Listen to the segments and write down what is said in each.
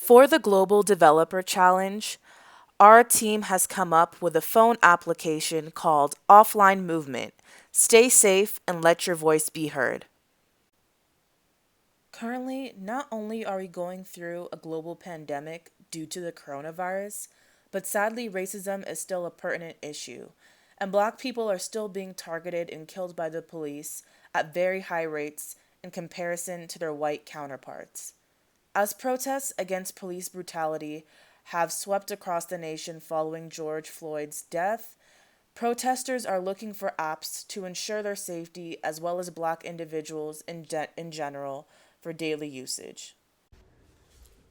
For the Global Developer Challenge, our team has come up with a phone application called Offline Movement. Stay safe and let your voice be heard. Currently, not only are we going through a global pandemic due to the coronavirus, but sadly, racism is still a pertinent issue, and black people are still being targeted and killed by the police at very high rates in comparison to their white counterparts. As protests against police brutality have swept across the nation following George Floyd's death, protesters are looking for apps to ensure their safety as well as black individuals in general for daily usage.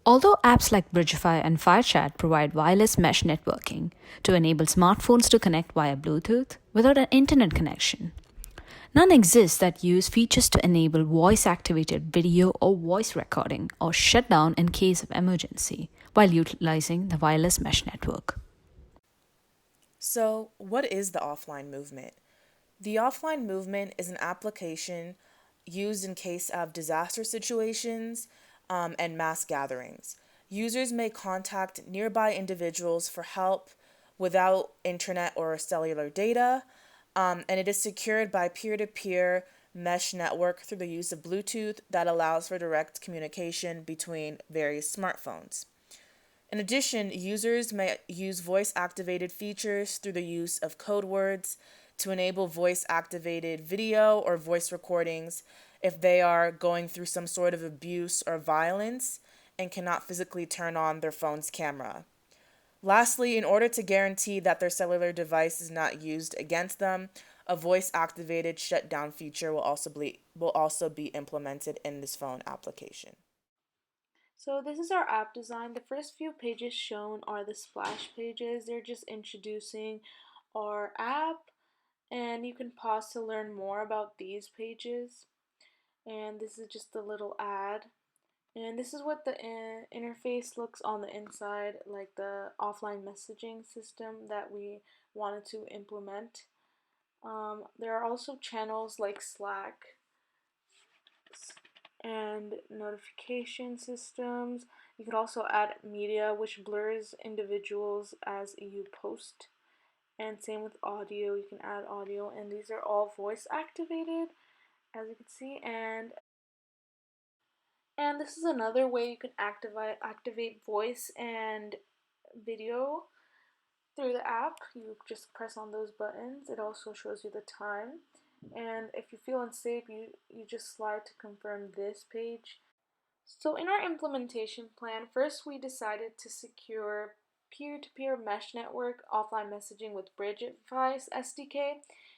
Although apps like Bridgefy and FireChat provide wireless mesh networking to enable smartphones to connect via Bluetooth without an internet connection, none exist that use features to enable voice activated video or voice recording or shut down in case of emergency while utilizing the wireless mesh network. So, what is the offline movement? The offline movement is an application used in case of disaster situations and mass gatherings. Users may contact nearby individuals for help without internet or cellular data, and it is secured by peer-to-peer mesh network through the use of Bluetooth that allows for direct communication between various smartphones. In addition, users may use voice activated features through the use of code words to enable voice activated video or voice recordings if they are going through some sort of abuse or violence and cannot physically turn on their phone's camera. Lastly, in order to guarantee that their cellular device is not used against them, a voice activated shutdown feature will also be implemented in this phone application. So this is our app design. The first few pages shown are the splash pages. They're just introducing our app, and you can pause to learn more about these pages. And this is just a little ad. And this is what the interface looks on the inside, like the offline messaging system that we wanted to implement. There are also channels like Slack and notification systems. You could also add media, which blurs individuals as you post. And same with audio, you can add audio, and these are all voice activated, as you can see. And this is another way you can activate voice and video through the app. You just press on those buttons. It also shows you the time. And if you feel unsafe, you just slide to confirm this page. So in our implementation plan, first we decided to secure peer-to-peer mesh network offline messaging with Bridgefy's SDK,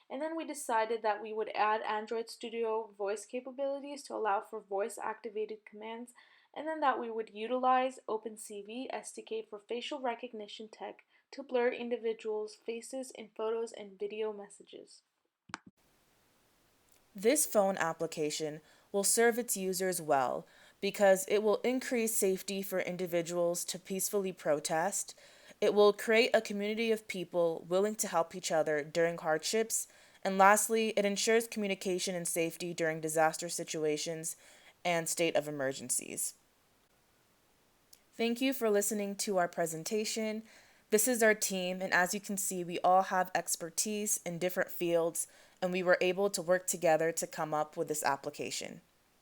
and then we decided that we would add Android Studio voice capabilities to allow for voice-activated commands, and then that we would utilize OpenCV SDK for facial recognition tech to blur individuals' faces in photos and video messages. This phone application will serve its users well because it will increase safety for individuals to peacefully protest. It will create a community of people willing to help each other during hardships. And lastly, it ensures communication and safety during disaster situations and state of emergencies. Thank you for listening to our presentation. This is our team, and as you can see, we all have expertise in different fields, and we were able to work together to come up with this application.